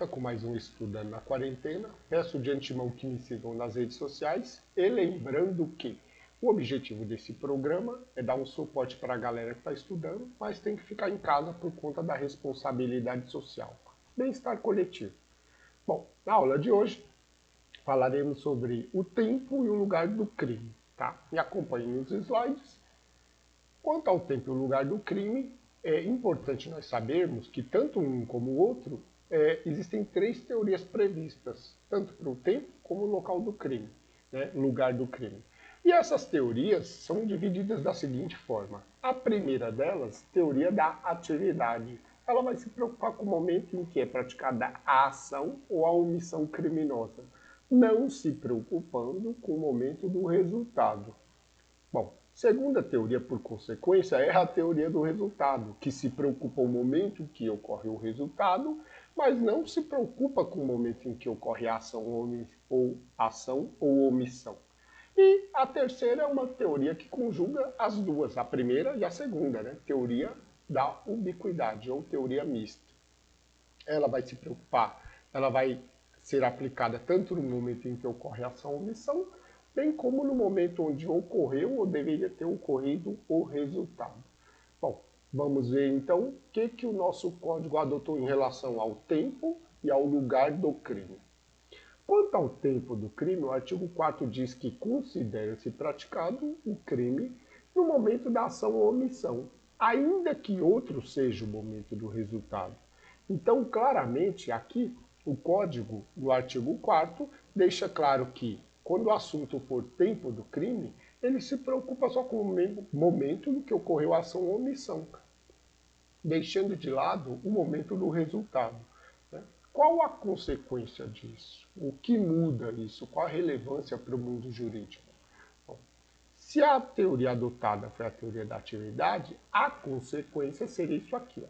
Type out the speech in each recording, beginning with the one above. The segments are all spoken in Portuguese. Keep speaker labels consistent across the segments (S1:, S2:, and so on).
S1: volta com mais um Estudando na Quarentena. Peço de antemão que me sigam nas redes sociais e lembrando que o objetivo desse programa é dar um suporte para a galera que está estudando, mas tem que ficar em casa por conta da responsabilidade social. Bem-estar coletivo. Bom, na aula de hoje falaremos sobre o tempo e o lugar do crime, tá? Me acompanhem nos slides. Quanto ao tempo e o lugar do crime, é importante nós sabermos que tanto um como o outro existem três teorias previstas, tanto para o tempo como o local do crime, né? Lugar do crime. E essas teorias são divididas da seguinte forma. A primeira delas, teoria da atividade. Ela vai se preocupar com o momento em que é praticada a ação ou a omissão criminosa, não se preocupando com o momento do resultado. Bom, segunda teoria, por consequência, é a teoria do resultado, que se preocupa com o momento em que ocorre o resultado, mas não se preocupa com o momento em que ocorre a ação ou omissão. E a terceira é uma teoria que conjuga as duas, a primeira e a segunda, né? Teoria da ubiquidade ou teoria mista. Ela vai se preocupar, ela vai ser aplicada tanto no momento em que ocorre a ação ou omissão, bem como no momento onde ocorreu ou deveria ter ocorrido o resultado. Bom, vamos ver então o que o nosso código adotou em relação ao tempo e ao lugar do crime. Quanto ao tempo do crime, o artigo 4º diz que considera-se praticado o crime no momento da ação ou omissão, ainda que outro seja o momento do resultado. Então, claramente, aqui, o código, no artigo 4º, deixa claro que, quando o assunto for tempo do crime, ele se preocupa só com o momento em que ocorreu a ação ou omissão, deixando de lado o momento do resultado. Qual a consequência disso? O que muda isso? Qual a relevância para o mundo jurídico? Bom, se a teoria adotada foi a teoria da atividade, a consequência seria isso aqui.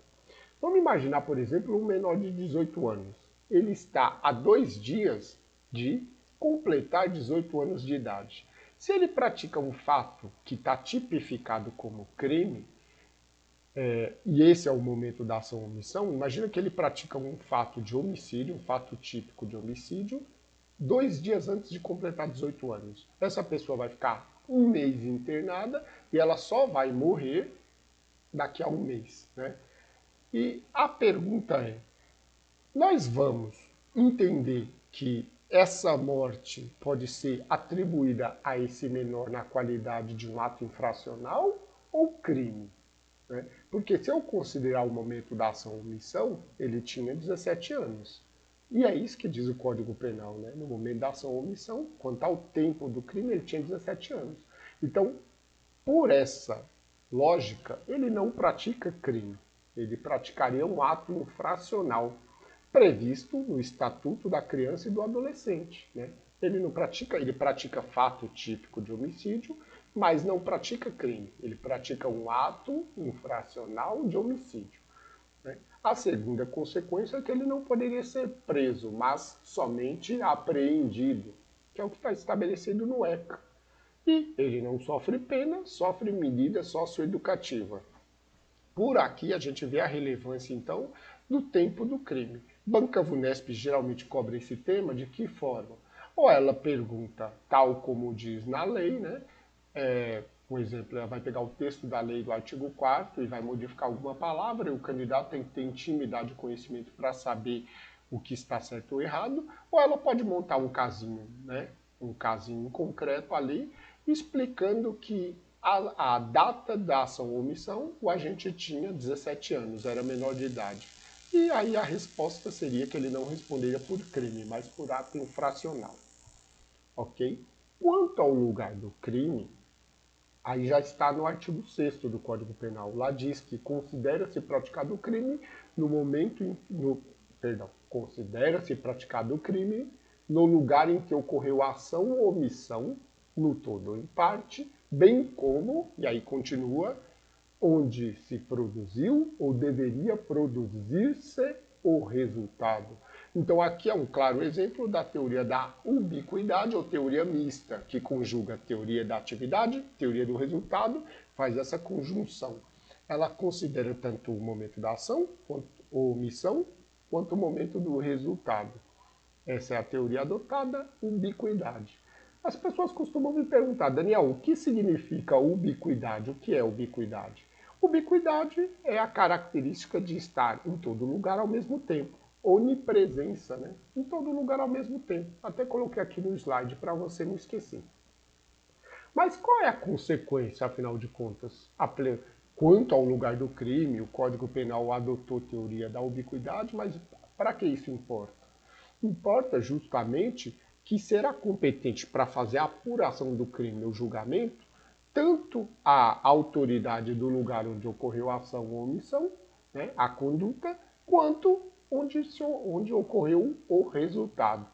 S1: Vamos imaginar, por exemplo, um menor de 18 anos. Ele está a 2 dias de completar 18 anos de idade. Se ele pratica um fato que está tipificado como crime, e esse é o momento da ação ou omissão, imagina que ele pratica um fato de homicídio, um fato típico de homicídio, 2 dias antes de completar 18 anos. Essa pessoa vai ficar 1 mês internada e ela só vai morrer daqui a 1 mês, né? E a pergunta é, nós vamos entender que essa morte pode ser atribuída a esse menor na qualidade de um ato infracional ou crime? Né? Porque se eu considerar o momento da ação ou omissão, ele tinha 17 anos. E é isso que diz o Código Penal, né? No momento da ação ou omissão, quanto ao tempo do crime, ele tinha 17 anos. Então, por essa lógica, ele não pratica crime. Ele praticaria um ato infracional previsto no Estatuto da Criança e do Adolescente, né? Ele pratica fato típico de homicídio, mas não pratica crime. Ele pratica um ato infracional de homicídio, né? A segunda consequência é que ele não poderia ser preso, mas somente apreendido, que é o que está estabelecido no ECA. E ele não sofre pena, sofre medida socioeducativa. Por aqui a gente vê a relevância, então, do tempo do crime. Banca Vunesp geralmente cobra esse tema de que forma? Ou ela pergunta, tal como diz na lei, né? Por exemplo, ela vai pegar o texto da lei do artigo 4º e vai modificar alguma palavra, e o candidato tem que ter intimidade e conhecimento para saber o que está certo ou errado, ou ela pode montar um casinho, né? Um casinho concreto ali, explicando que a data da ação ou omissão, o agente tinha 17 anos, era menor de idade. E aí a resposta seria que ele não responderia por crime, mas por ato infracional. Ok? Quanto ao lugar do crime, aí já está no artigo 6º do Código Penal. Lá diz que considera-se praticado o crime considera-se praticado o crime no lugar em que ocorreu a ação ou omissão, no todo ou em parte, bem como, e aí continua, onde se produziu ou deveria produzir-se o resultado. Então aqui é um claro exemplo da teoria da ubiquidade ou teoria mista, que conjuga a teoria da atividade, teoria do resultado, faz essa conjunção. Ela considera tanto o momento da ação quanto a omissão quanto o momento do resultado. Essa é a teoria adotada, ubiquidade. As pessoas costumam me perguntar, Daniel, o que significa ubiquidade? O que é ubiquidade? Ubiquidade é a característica de estar em todo lugar ao mesmo tempo. Onipresença, né? Em todo lugar ao mesmo tempo. Até coloquei aqui no slide para você não esquecer. Mas qual é a consequência, afinal de contas? Quanto ao lugar do crime, o Código Penal adotou a teoria da ubiquidade, mas para que isso importa? Importa justamente que será competente para fazer a apuração do crime ou julgamento tanto a autoridade do lugar onde ocorreu a ação ou omissão, né, a conduta, quanto onde ocorreu o resultado.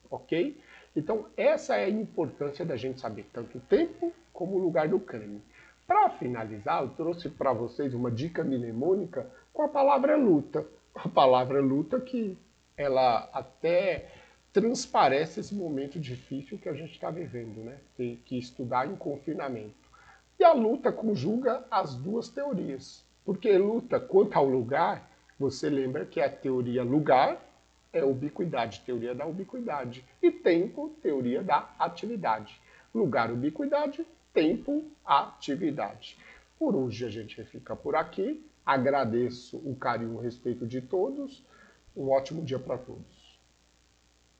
S1: Ok? Então, essa é a importância da gente saber tanto o tempo como o lugar do crime. Para finalizar, eu trouxe para vocês uma dica mnemônica com a palavra luta. A palavra luta que ela até transparece esse momento difícil que a gente está vivendo, né? Ter que estudar em confinamento. E a luta conjuga as duas teorias. Porque luta quanto ao lugar, você lembra que a teoria lugar é ubiquidade, teoria da ubiquidade. E tempo, teoria da atividade. Lugar, ubiquidade, tempo, atividade. Por hoje a gente fica por aqui. Agradeço o carinho e o respeito de todos. Um ótimo dia para todos.